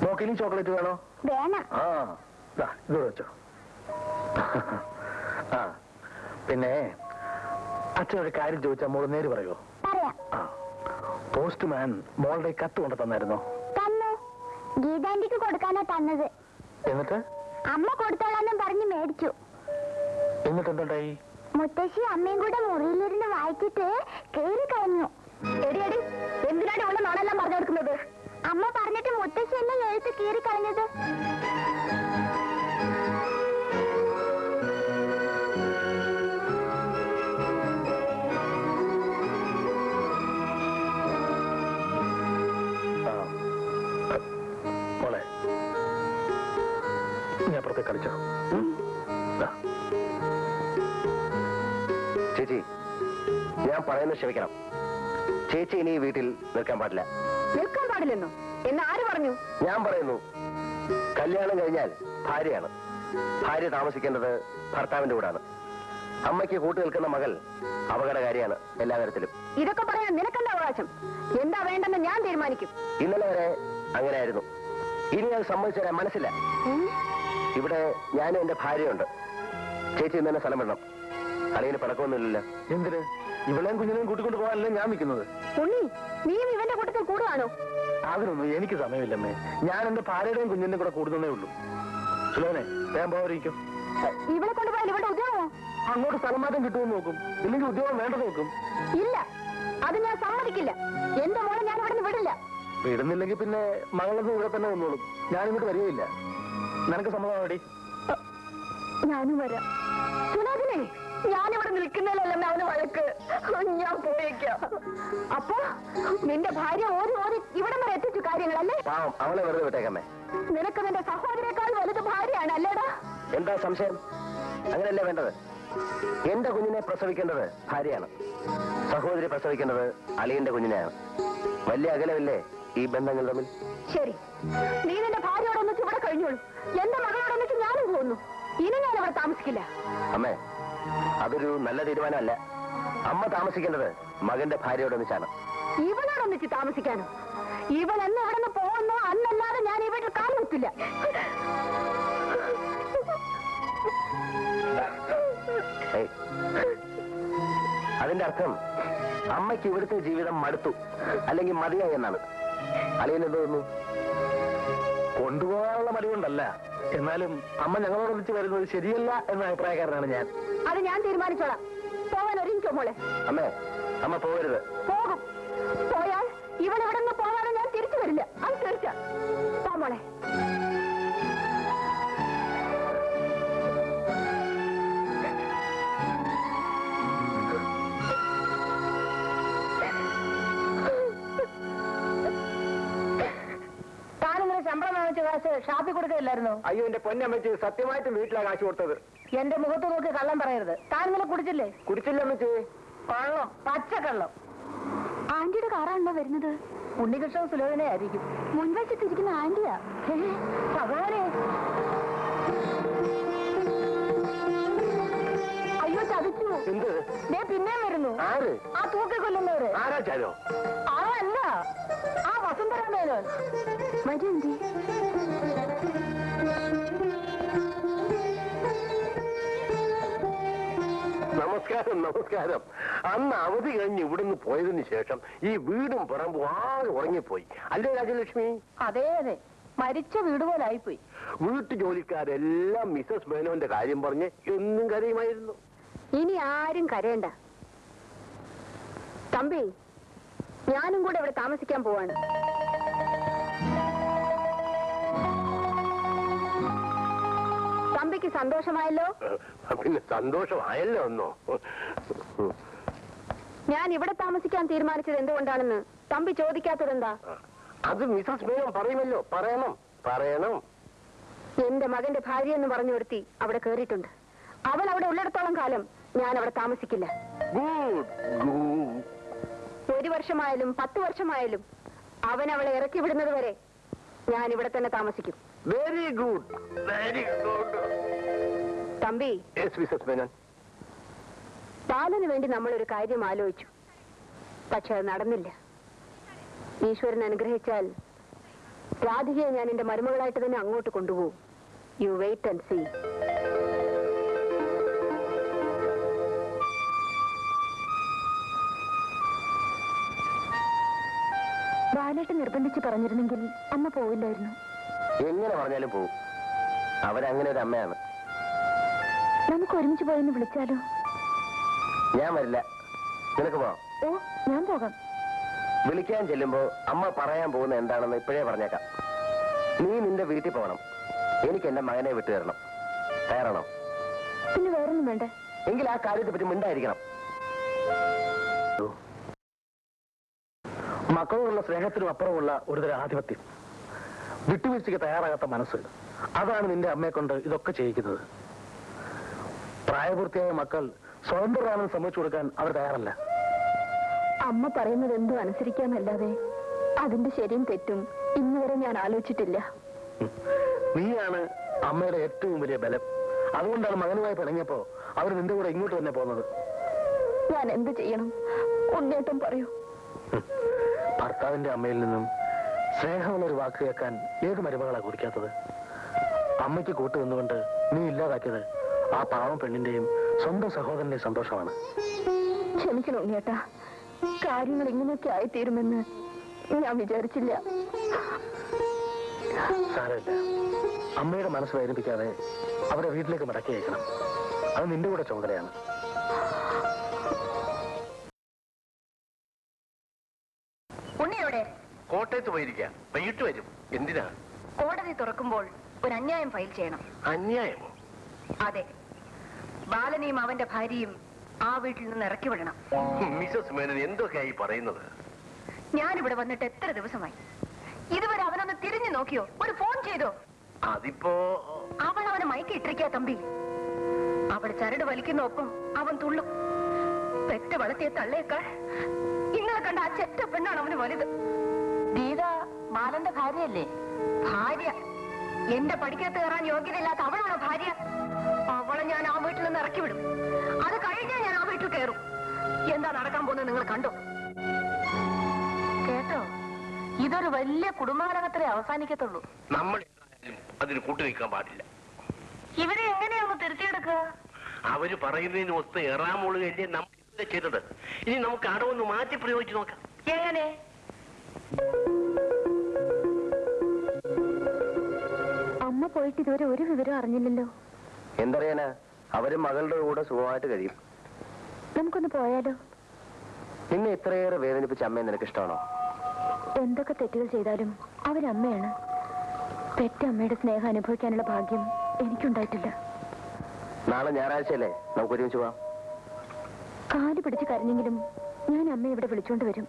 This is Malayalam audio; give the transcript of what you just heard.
മോക്കിനി ചോക്ലേറ്റ് വേണോ? വേണം. ആ ഇത് വെച്ചോ. ആ പിന്നെ അച്ഛനൊരു കാര്യം ചോദിച്ചാൽ മോള് നേര് പറയുമോ? ആ പോസ്റ്റ്മാൻ മോളുടെ കത്ത് കൊണ്ട് തന്നായിരുന്നോ? തന്നു. ഗീതാന്റിക്ക് കൊടുക്കാനാ തന്നത്. എന്നിട്ട് അമ്മ കൊടുത്തോളാന്നും പറഞ്ഞ് മേടിച്ചു. എന്നിട്ട് എന്തുണ്ടായി? മുത്തശ്ശി അമ്മയും കൂടെ മുറിയിലിരുന്ന് വായിച്ചിട്ട് കേറി കളഞ്ഞു. എടിയടി, എന്തിനാണ് ഉള്ള നാളെല്ലാം പറഞ്ഞു കൊടുക്കുന്നത്? അമ്മ പറഞ്ഞിട്ട് മുത്തശ്ശി എന്നെ എഴുത്ത് കീറി കളഞ്ഞത്. മോളെ നീ അപ്പുറത്തെ കളിച്ചോ. ചേച്ചി, ഞാൻ പറയുന്നത് ക്ഷമിക്കണം. ചേച്ചി ഇനി വീട്ടിൽ നിൽക്കാൻ പാടില്ല. നിൽക്കാൻ പാടില്ലെന്നോ? എന്ന് ആര് പറഞ്ഞു? ഞാൻ പറയുന്നു, കല്യാണം കഴിഞ്ഞാൽ ഭാര്യയാണ്. ഭാര്യ താമസിക്കേണ്ടത് ഭർത്താവിന്റെ കൂടാണ്. അമ്മയ്ക്ക് കൂട്ടു നിൽക്കുന്ന മകൾ അപകടകാരിയാണ് എല്ലാ തരത്തിലും. ഇതൊക്കെ പറയാൻ നിനക്കെന്താ അവകാശം? എന്താ വേണ്ടെന്ന് ഞാൻ തീരുമാനിക്കും. ഇന്നലെ വരെ അങ്ങനെയായിരുന്നു. ഇനി അത് സമ്മതിച്ചു തരാൻ മനസ്സില്ല. ഇവിടെ ഞാനും എന്റെ ഭാര്യയുണ്ട്. ചേച്ചി ഇന്ന് തന്നെ സ്ഥലം വിടണം. അളിയന് പടക്കമൊന്നുമില്ലല്ലോ. എന്തിന്? ഇവളെയും കുഞ്ഞിനെയും കൂട്ടിക്കൊണ്ട് പോകാനല്ലേ ഞാൻ നിൽക്കുന്നത്. ഉണ്ണി, നീയും ഇവന്റെ കൂട്ടത്തിൽ കൂടുകയാണോ? അതിനൊന്നും എനിക്ക് സമയമില്ലമ്മേ. ഞാൻ എന്റെ ഭാര്യയുടെയും കുഞ്ഞിന്റെയും കൂടെ കൂടുന്നേ ഉള്ളൂ. സുലോനെ വേഗം പോകാതിരിക്കും. ഇവളെ കൊണ്ടുപോയാൽ ഇവിടെ ഉദ്യോഗമോ? അങ്ങോട്ട് സ്ഥലം മാറ്റം കിട്ടുമെന്ന് നോക്കും, ഇല്ലെങ്കിൽ ഉദ്യോഗം വേണ്ട നോക്കും. ഇല്ല, അത് ഞാൻ സമ്മതിക്കില്ല. എന്റെ മോളെ ഞാൻ ഇവിടെ നിന്ന് വിടില്ല. വിടുന്നില്ലെങ്കിൽ പിന്നെ മകളൊന്നും ഇവിടെ തന്നെ വന്നോളും. ഞാനിങ്ങോട്ട് വരികയില്ല. നിനക്ക് സമ്മതമാടി? ഞാനും വരാം. സുനാഥിനെ, ഞാനിവിടെ നിൽക്കുന്നതിലല്ല അവന് വഴക്ക്. ഞാൻ പോയേക്കാം. അപ്പൊ നിന്റെ ഭാര്യ ഓടി ഓടി ഇവിടെ വരെ എത്തിച്ചു കാര്യങ്ങളല്ലേ? പാവം, അവളെ വെറുതെ വിട്ടേക്കമ്മേ. നിനക്ക് നിന്റെ സഹോദരേക്കാൾ വലുത് ഭാര്യയാണ് അല്ലേടാ? എന്താ സംശയം? അങ്ങനെയല്ലേ വേണ്ടത്? എന്റെ കുഞ്ഞിനെ പ്രസവിക്കേണ്ടത് ഭാര്യയാണ്. സഹോദരി പ്രസവിക്കേണ്ടത് അളിയന്റെ കുഞ്ഞിനെയാണ്. വലിയ അകലമില്ലേ ഈ ബന്ധങ്ങൾ തമ്മിൽ? ശരി, നീ നിന്റെ ഭാര്യയോടൊന്നിച്ച് ഇവിടെ കഴിഞ്ഞോളൂ. എന്റെ മകളോടൊന്നിച്ച് ഞാനും പോകുന്നു. ഇനി ഞാൻ അവിടെ താമസിക്കില്ല. അമ്മേ, അതൊരു നല്ല തീരുമാനമല്ല. അമ്മ താമസിക്കേണ്ടത് മകന്റെ ഭാര്യയോടൊന്നിച്ചാണ്. ഇവനോടൊന്നിച്ച് താമസിക്കാനോ? ഇവൻ എന്ന് ഇവിടെ നിന്ന് പോകുന്നോ അന്നല്ലാതെ ഞാൻ ഈ വീട്ടിൽ കാല് കുത്തില്ല. അതിന്റെ അർത്ഥം അമ്മയ്ക്ക് ഇവിടുത്തെ ജീവിതം മടുത്തു, അല്ലെങ്കിൽ മതിയായി എന്നാണ്. അളിയനെന്ത് തോന്നുന്നു? കൊണ്ടുപോകാനുള്ള മടി കൊണ്ടല്ല, എന്നാലും അമ്മ ഞങ്ങളോടൊന്നിച്ച് വരുന്നത് ശരിയല്ല എന്ന അഭിപ്രായക്കാരനാണ് ഞാൻ. അത് ഞാൻ തീരുമാനിച്ചോളാം. പോവാൻ ഒരുങ്ങിക്കോ മോളെ. അമ്മേ, അമ്മ പോകരുത്. പോകും. പോയാൽ ഇവളിവിടെ നിന്ന് പോകാതെ ഞാൻ തിരിച്ചു വരില്ല. അത് തീർച്ച. പോ മോളെ. ശമ്പളം വാങ്ങിച്ച കാശ് ഷാപ്പിൽ കൊടുക്കില്ലായിരുന്നോ? അയ്യോ, എന്റെ പൊന്നമ്മച്ച് സത്യമായിട്ടും വീട്ടിലാണ് കാശ് കൊടുത്തത്. എന്റെ മുഖത്ത് നോക്കി കള്ളം പറയരുത്. താൻ ഇന്നലെ കുടിച്ചില്ലേ? കുടിച്ചില്ല അമ്മച്ചി. കള്ളം, പച്ചക്കള്ളം. ആന്റിയുടെ കാറാണല്ലോ വരുന്നത്. ഉണ്ണികൃഷ്ണൻ സുലോചനെ ആയിരിക്കും. മുൻവശത്തിരിക്കുന്ന ആന്റിയാ. ഭഗവാനെ, അയ്യോ ചതിച്ചു. എന്ത്? പിന്നെ വരുന്നു. ആര്? ആ തൂക്കിക്കൊല്ലുന്നവര്. ആരാച്ചാലോ? അതല്ല, ആ വസുന്ധരാമേനോൻ. വരൂന്തി. നമസ്കാരം, നമസ്കാരം. അന്ന് അവധി കഴിഞ്ഞ് ഇവിടുന്ന് പോയതിനു ശേഷം ഈ വീടും പറമ്പും ആകെ ഉറങ്ങിപ്പോയി അല്ലേ രാജലക്ഷ്മി? അതെ അതെ, മരിച്ച വീട് പോലായിപ്പോയി. വീട്ടു ജോലിക്കാരെല്ലാം മിസസ് മേനോന്റെ കാര്യം പറഞ്ഞ് എന്നും കരയുമായിരുന്നു. ഇനി ആരും കരയണ്ട തമ്പി. ഞാനും കൂടെ ഇവിടെ താമസിക്കാൻ പോവാണ്. തമ്പിക്ക് സന്തോഷമായല്ലോ? പിന്നെ സന്തോഷമായല്ലോ ഒന്നോ. ഞാൻ ഇവിടെ താമസിക്കാൻ തീരുമാനിച്ചത് എന്തുകൊണ്ടാണെന്ന് തമ്പി ചോദിക്കാത്തതെന്താ? അത് മിസസ് മേനോൻ പറയുമല്ലോ. പറയണം, പറയണം. എന്റെ മകന്റെ ഭാര്യ എന്ന് പറഞ്ഞു കൊടുത്തി അവിടെ കേറിയിട്ടുണ്ട്. അവൻ അവിടെ ഉള്ളിടത്തോളം കാലം ഞാൻ അവിടെ താമസിക്കില്ല. ഒരു വർഷമായാലും 10 വർഷമായാലും അവൻ അവളെ ഇറക്കി വിടുന്നത് വരെ ഞാൻ ഇവിടെ തന്നെ താമസിക്കും. Very good, very good. Thampi, Mrs Menon, ബാലന് വേണ്ടി നമ്മളൊരു കാര്യം ആലോചിച്ചു. പക്ഷെ അത് നടന്നില്ല. ഈശ്വരൻ അനുഗ്രഹിച്ചാൽ രാധികയെ ഞാൻ എന്റെ മരുമകളായിട്ട് തന്നെ അങ്ങോട്ട് കൊണ്ടുപോകും. You wait and see. ബാലേട്ട് നിർബന്ധിച്ച് പറഞ്ഞിരുന്നെങ്കിൽ അമ്മ പോവില്ലായിരുന്നു. എങ്ങനെ പറഞ്ഞാലും പോവും. അവരങ്ങനെ ഒരു അമ്മയാണ്. നമുക്ക് ഒരുമിച്ച് പോയെന്ന് വിളിച്ചാലോ? ഞാൻ വരില്ല. നിനക്ക് പോവാം. ഓ, ഞാൻ പോകാം. വിളിക്കാൻ ചെല്ലുമ്പോ അമ്മ പറയാൻ പോകുന്ന എന്താണെന്ന് ഇപ്പോഴേ പറഞ്ഞേക്കാം. നീ നിന്റെ വീട്ടിൽ പോകണം. എനിക്ക് എന്റെ മകനെ വിട്ടു തരണം. തയ്യാറാണോ? പിന്നെ വേറൊന്നും വേണ്ടേ? എങ്കിൽ ആ കാര്യത്തെ പറ്റി മിണ്ടായിരിക്കണം. മക്കളോടുള്ള സ്നേഹത്തിനും അപ്പുറമുള്ള ഒരുതരം ആധിപത്യം, വിട്ടുവീഴ്ചയ്ക്ക് തയ്യാറാകാത്ത മനസ്സ്, അതാണ് നിന്റെ അമ്മയെ കൊണ്ട് ഇതൊക്കെ ചെയ്യിക്കുന്നത്. പ്രായപൂർത്തിയായ മക്കൾ സ്വതന്ത്രരാണെന്ന് സമ്മതിച്ചു കൊടുക്കാൻ അവർ തയ്യാറല്ല. അമ്മ പറയുന്നത് എന്തും അനുസരിക്കാന്നല്ലാതെ അതിന്റെ ശരിയും തെറ്റും ഇന്നുവരെ ഞാൻ ആലോചിച്ചിട്ടില്ല. നീയാണ് അമ്മയുടെ ഏറ്റവും വലിയ ബലം. അതുകൊണ്ടാണ് മകനുമായി പിണങ്ങിയപ്പോ അവർ നിന്റെ കൂടെ ഇങ്ങോട്ട് തന്നെ പോകുന്നത്. ഞാൻ എന്ത് ചെയ്യണം? ഉണ്ണേട്ടം പറയൂ. ഭർത്താവിന്റെ അമ്മയിൽ നിന്നും സ്നേഹമുള്ളൊരു വാക്ക് കേൾക്കാൻ ഏത് മരുമകളാ കുറിക്കാത്തത്? അമ്മയ്ക്ക് കൂട്ടു നിന്നുകൊണ്ട് നീ ഇല്ലാതാക്കിയത് ആ പാവം പെണ്ണിന്റെയും സ്വന്തം സഹോദരന്റെയും സന്തോഷമാണ്. ക്ഷമിക്കണം ഉണ്ണേട്ടാ, കാര്യങ്ങൾ ഇങ്ങനെയൊക്കെ ആയിത്തീരുമെന്ന് ഞാൻ വിചാരിച്ചില്ല. സാരമില്ല, അമ്മയുടെ മനസ്സ് വേദനിപ്പിക്കാതെ അവരെ വീട്ടിലേക്ക് മടക്കി അയക്കണം. അത് നിന്റെ കൂടെ ചുമതലയാണ്. ഉണ്ണിയോടെ കോട്ടയത്ത് പോയിരിക്കാം. വൈകിട്ട് വരും. എന്തിനാ? കോടതി തുറക്കുമ്പോൾ ഒരു അന്യായം ഫയൽ ചെയ്യണം. അന്യായമോ? അതെ, ബാലനെയും അവന്റെ ഭാര്യയും ആ വീട്ടിൽ നിന്ന് ഇറക്കി വിടണം. മിസസ് മേനൻ എന്തൊക്കെയായി പറയുന്നത്? ഞാനിവിടെ വന്നിട്ട് എത്ര ദിവസമായി? ഇതുവരെ അവനൊന്ന് തിരിഞ്ഞു നോക്കിയോ? ഒരു ഫോൺ ചെയ്തോ? അതിപ്പോ അവൾ അവനെ മയക്കിട്ടിരിക്കാ തമ്പി. അവൾ ചരട് വലിക്കുന്ന ഒപ്പം അവൻ തുള്ളും. പെറ്റ് വളർത്തിയ തള്ളയേക്കാൾ ഇന്നലെ കണ്ട ആ ചെറ്റ പെണ്ണാണ് അവന് വലുത്. ഗീത ബാലന്റെ ഭാര്യയല്ലേ? ഭാര്യ? എന്റെ പഠിക്കത്ത് കയറാൻ യോഗ്യതയില്ലാത്ത അവളാണ് ഭാര്യ. അവളെ ഞാൻ ആ വീട്ടിൽ നിന്ന് ഇറക്കി വിടും. അത് കഴിഞ്ഞാൽ ഞാൻ ആ വീട്ടിൽ കയറും. എന്താ നടക്കാൻ പോകുന്നത് നിങ്ങൾ കണ്ടോ? കേട്ടോ? ഇതൊരു വലിയ കുടുംബകലഹത്തിലേ അവസാനിക്കത്തുള്ളൂ. നമ്മൾ അതിന് കൂട്ടുനിൽക്കാൻ പാടില്ല. ഇവരെ എങ്ങനെയാന്ന് തിരുത്തിയെടുക്കുക? അവര് പറയുന്നതിന് ഒത്ത് എറാമൂളുകയല്ലേ നമ്മൾ ഇതുവരെ ചെയ്തത്. ഇനി നമുക്ക് അടവൊന്ന് മാറ്റി പ്രയോഗിച്ചു നോക്കാം. എങ്ങനെ? അമ്മ പോയിട്ട് ഇതുവരെ ഒരു വിവരം അറിഞ്ഞില്ലല്ലോ. എന്തറിയാനാ? അവര് മകളുടെ കൂടെ സുഖമായിട്ട് കഴിയും. നമുക്കൊന്ന് പോയാലോ? നിന്നെ ഇത്രയേറെ വേദനിപ്പിച്ച അമ്മയെ നിനക്ക് ഇഷ്ടമാണോ? എന്തൊക്കെ തെറ്റുകൾ ചെയ്താലും അവരമ്മയാണ്. പെറ്റമ്മയുടെ സ്നേഹം അനുഭവിക്കാനുള്ള ഭാഗ്യം എനിക്കുണ്ടായിട്ടില്ല. നാളെ ഞായറാഴ്ചയല്ലേ, നമുക്ക് ഒരുമിച്ച് പോവാം. കാല് പിടിച്ച് കരഞ്ഞെങ്കിലും ഞാൻ അമ്മയെ ഇവിടെ വിളിച്ചോണ്ട് വരും.